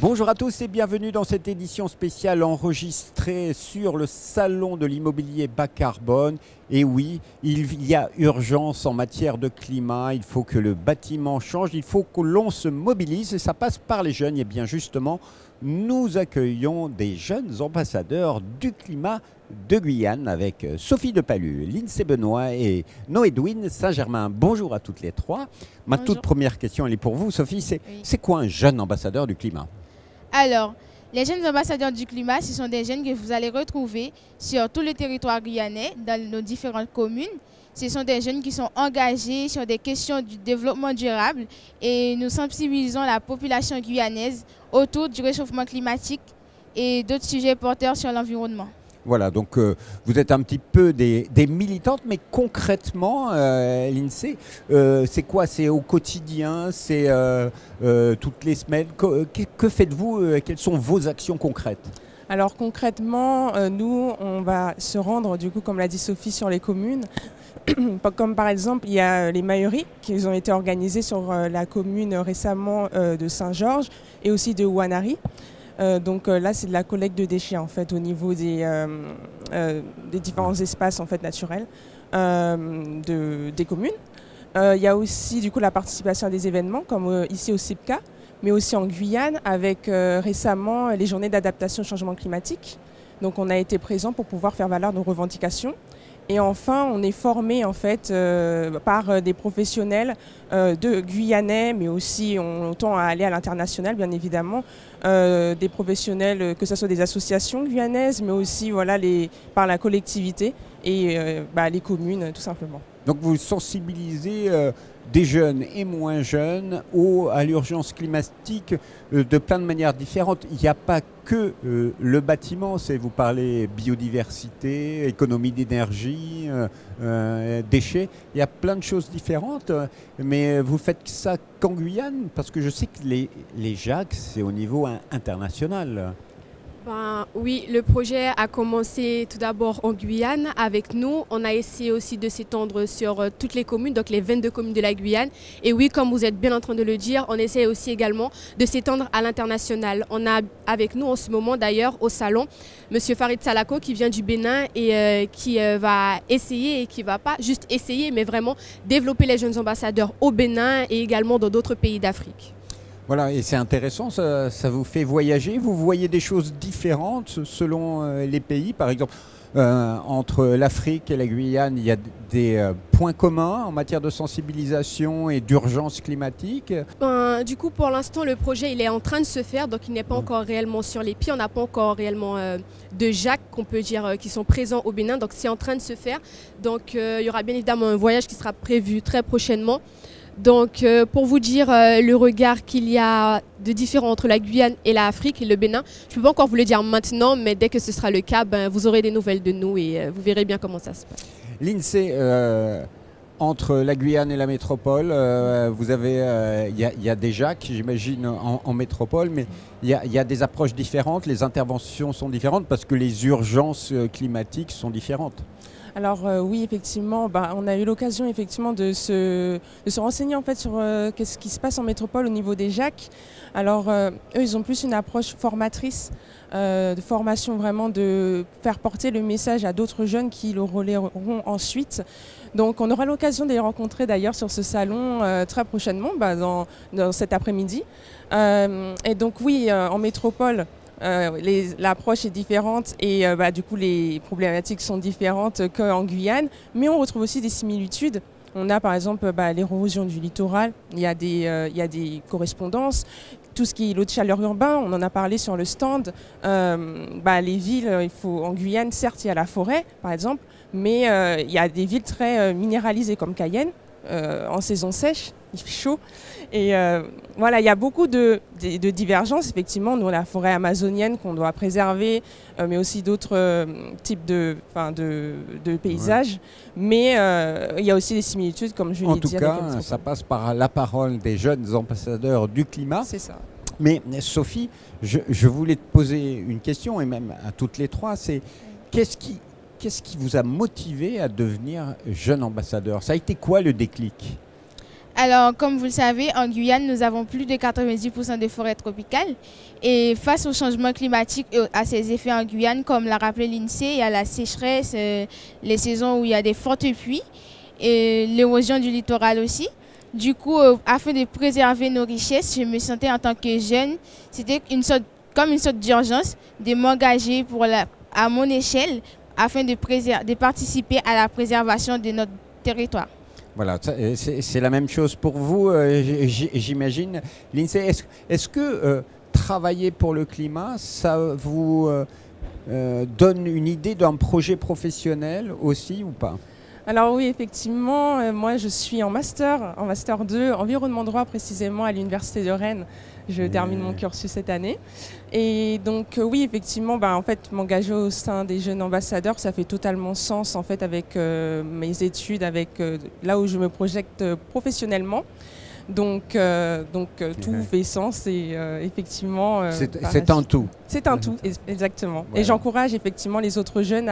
Bonjour à tous et bienvenue dans cette édition spéciale enregistrée sur le salon de l'immobilier bas carbone. Et oui, il y a urgence en matière de climat, il faut que le bâtiment change, il faut que l'on se mobilise et ça passe par les jeunes. Et bien justement, nous accueillons des jeunes ambassadeurs du climat de Guyane avec Sophie Depalu, Lindsay Benoît et Noédouine Saint-Germain. Bonjour à toutes les trois. Ma toute première question, elle est pour vous, Sophie. C'est quoi un jeune ambassadeur du climat ? Alors, les jeunes ambassadeurs du climat, ce sont des jeunes que vous allez retrouver sur tout le territoire guyanais, dans nos différentes communes. Ce sont des jeunes qui sont engagés sur des questions du développement durable et nous sensibilisons la population guyanaise autour du réchauffement climatique et d'autres sujets porteurs sur l'environnement. Voilà, donc vous êtes un petit peu des militantes, mais concrètement, Lindsay, c'est quoi? C'est au quotidien? C'est toutes les semaines? Que faites-vous? Quelles sont vos actions concrètes? Alors concrètement, nous, on va se rendre, du coup, comme l'a dit Sophie, sur les communes. Comme par exemple, il y a les mailleries qui ont été organisées sur la commune récemment de Saint-Georges et aussi de Ouanari. Donc là, c'est de la collecte de déchets en fait au niveau des différents espaces en fait naturels des communes. Il y a aussi du coup la participation à des événements comme ici au CIPCA, mais aussi en Guyane avec récemment les journées d'adaptation au changement climatique. Donc on a été présent pour pouvoir faire valoir nos revendications. Et enfin, on est formé en fait par des professionnels de guyanais, mais aussi on tend à aller à l'international, bien évidemment, des professionnels, que ce soit des associations guyanaises, mais aussi voilà, par la collectivité et les communes, tout simplement. Donc vous sensibilisez des jeunes et moins jeunes à l'urgence climatique de plein de manières différentes. Il n'y a pas que le bâtiment, vous parlez biodiversité, économie d'énergie, déchets. Il y a plein de choses différentes, mais vous faites ça qu'en Guyane? Parce que je sais que les JAC, c'est au niveau international. Oui, le projet a commencé tout d'abord en Guyane avec nous. On a essayé aussi de s'étendre sur toutes les communes, donc les 22 communes de la Guyane. Et oui, comme vous êtes bien en train de le dire, on essaie aussi également de s'étendre à l'international. On a avec nous en ce moment d'ailleurs au salon M. Farid Salako qui vient du Bénin et qui va essayer et qui va pas juste essayer mais vraiment développer les jeunes ambassadeurs au Bénin et également dans d'autres pays d'Afrique. Voilà, et c'est intéressant, ça vous fait voyager, vous voyez des choses différentes selon les pays. Par exemple, entre l'Afrique et la Guyane, il y a des points communs en matière de sensibilisation et d'urgence climatique. Du coup, pour l'instant, le projet il est en train de se faire, donc il n'est pas encore réellement sur les pieds. On n'a pas encore réellement de JAC, qu'on peut dire, qui sont présents au Bénin, donc c'est en train de se faire. Donc il y aura bien évidemment un voyage qui sera prévu très prochainement. Donc pour vous dire le regard qu'il y a de différent entre la Guyane et l'Afrique et le Bénin, je ne peux pas encore vous le dire maintenant, mais dès que ce sera le cas, vous aurez des nouvelles de nous et vous verrez bien comment ça se passe. Lindsay, entre la Guyane et la métropole, vous avez, il y a des JAC, j'imagine, en métropole, mais il y a des approches différentes, les interventions sont différentes parce que les urgences climatiques sont différentes. Alors oui, effectivement, on a eu l'occasion effectivement de se renseigner en fait sur ce qui se passe en métropole au niveau des JAC. Alors eux, ils ont plus une approche formatrice, de formation vraiment de faire porter le message à d'autres jeunes qui le relayeront ensuite. Donc on aura l'occasion de les rencontrer d'ailleurs sur ce salon très prochainement, dans cet après-midi. Et donc oui, en métropole, l'approche est différente et du coup les problématiques sont différentes qu'en Guyane, mais on retrouve aussi des similitudes. On a par exemple l'érosion du littoral, il y a des correspondances, tout ce qui est l'eau de chaleur urbain, on en a parlé sur le stand. Les villes, en Guyane, certes il y a la forêt par exemple, mais il y a des villes très minéralisées comme Cayenne, en saison sèche, il fait chaud. Et voilà, il y a beaucoup de divergences, effectivement. Nous, la forêt amazonienne qu'on doit préserver, mais aussi d'autres types de paysages. Ouais. Mais il y a aussi des similitudes, comme je l'ai dit. En tout cas, ça passe par la parole des jeunes ambassadeurs du climat. C'est ça. Mais Sophie, je voulais te poser une question, et même à toutes les trois, c'est qu'est-ce qui qu'est-ce qui vous a motivé à devenir jeune ambassadeur? Ça a été quoi le déclic? Alors, comme vous le savez, en Guyane, nous avons plus de 90% de forêts tropicales. Et face au changement climatique et à ses effets en Guyane, comme l'a rappelé l'INSEE, il y a la sécheresse, les saisons où il y a des fortes pluies et l'érosion du littoral aussi. Du coup, afin de préserver nos richesses, je me sentais en tant que jeune, c'était comme une sorte d'urgence de m'engager à mon échelle afin de participer à la préservation de notre territoire. Voilà, c'est la même chose pour vous, j'imagine. Lindsay, est-ce que travailler pour le climat, ça vous donne une idée d'un projet professionnel aussi ou pas? Alors oui, effectivement, moi je suis en master 2, environnement droit précisément à l'Université de Rennes. Je termine mon cursus cette année. Et donc oui, effectivement, en fait, m'engager au sein des jeunes ambassadeurs, ça fait totalement sens en fait avec mes études, avec là où je me projette professionnellement. Donc tout fait sens et effectivement... c'est un tout. C'est un tout, exactement. Voilà. Et j'encourage effectivement les autres jeunes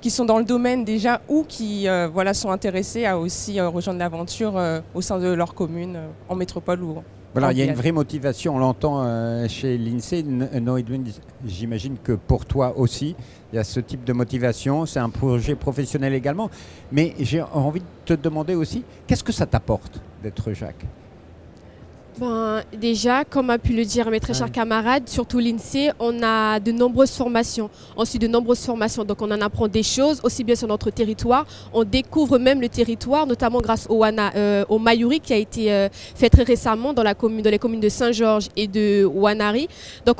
qui sont dans le domaine déjà ou qui sont intéressés à aussi rejoindre l'aventure au sein de leur commune, en métropole ou voilà, il y a une vraie motivation, on l'entend chez l'INSEE. Noédouine, j'imagine que pour toi aussi, il y a ce type de motivation. C'est un projet professionnel également. Mais j'ai envie de te demander aussi, qu'est-ce que ça t'apporte d'être Jacques? Déjà, comme a pu le dire mes très chers camarades, surtout l'INSEE, on a de nombreuses formations. On suit de nombreuses formations, donc on en apprend des choses, aussi bien sur notre territoire. On découvre même le territoire, notamment grâce au Mayuri qui a été fait très récemment dans les communes de Saint-Georges et de Ouanari. Donc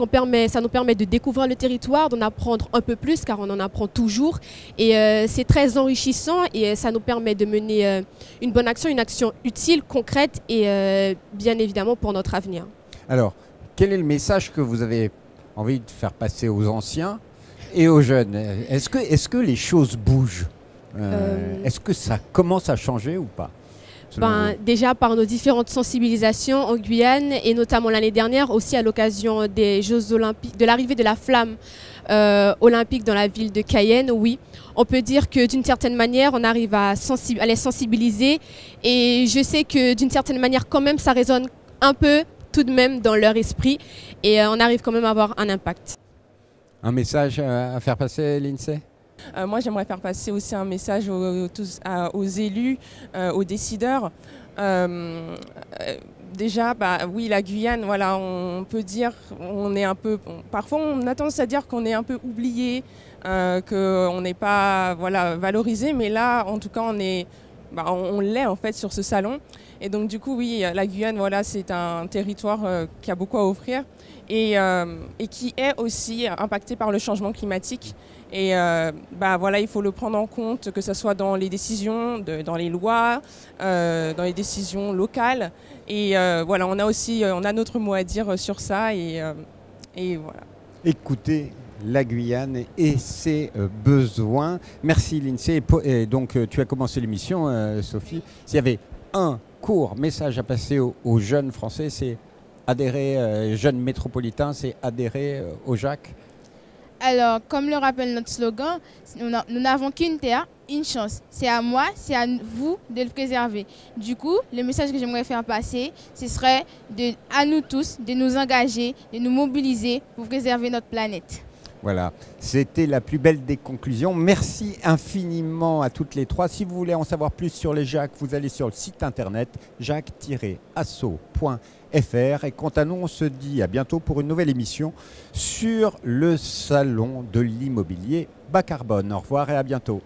ça nous permet de découvrir le territoire, d'en apprendre un peu plus, car on en apprend toujours. Et c'est très enrichissant et ça nous permet de mener une bonne action, une action utile, concrète et bien évidemment pour notre avenir. Alors, quel est le message que vous avez envie de faire passer aux anciens et aux jeunes? Est-ce que les choses bougent? Est-ce que ça commence à changer ou pas? Déjà par nos différentes sensibilisations en Guyane et notamment l'année dernière aussi à l'occasion des Jeux Olympiques, de l'arrivée de la flamme olympique dans la ville de Cayenne, oui. On peut dire que d'une certaine manière, on arrive à les sensibiliser et je sais que d'une certaine manière quand même ça résonne un peu tout de même dans leur esprit et on arrive quand même à avoir un impact. Un message à faire passer, l'INSEE? Moi, j'aimerais faire passer aussi un message aux élus, aux décideurs. Déjà, oui, la Guyane, voilà, on peut dire, parfois on a tendance à dire qu'on est un peu oublié, qu'on n'est pas valorisé, mais là, en tout cas, on l'est en fait sur ce salon. Et donc du coup, oui, la Guyane, c'est un territoire qui a beaucoup à offrir et qui est aussi impacté par le changement climatique. Et il faut le prendre en compte, que ce soit dans les décisions, dans les lois, dans les décisions locales. Et on a notre mot à dire sur ça. Et voilà. Écoutez la Guyane et ses besoins. Merci l'INSEE. Et donc tu as commencé l'émission, Sophie. S'il y avait un court message à passer aux jeunes Français, c'est adhérer, jeunes métropolitains, c'est adhérer au Jacques. Alors, comme le rappelle notre slogan, nous n'avons qu'une terre, une chance. C'est à moi, c'est à vous de le préserver. Du coup, le message que j'aimerais faire passer, ce serait à nous tous de nous engager, de nous mobiliser pour préserver notre planète. Voilà, c'était la plus belle des conclusions. Merci infiniment à toutes les trois. Si vous voulez en savoir plus sur les Jacques, vous allez sur le site internet jacques-asso.fr. Et quant à nous, on se dit à bientôt pour une nouvelle émission sur le salon de l'immobilier bas carbone. Au revoir et à bientôt.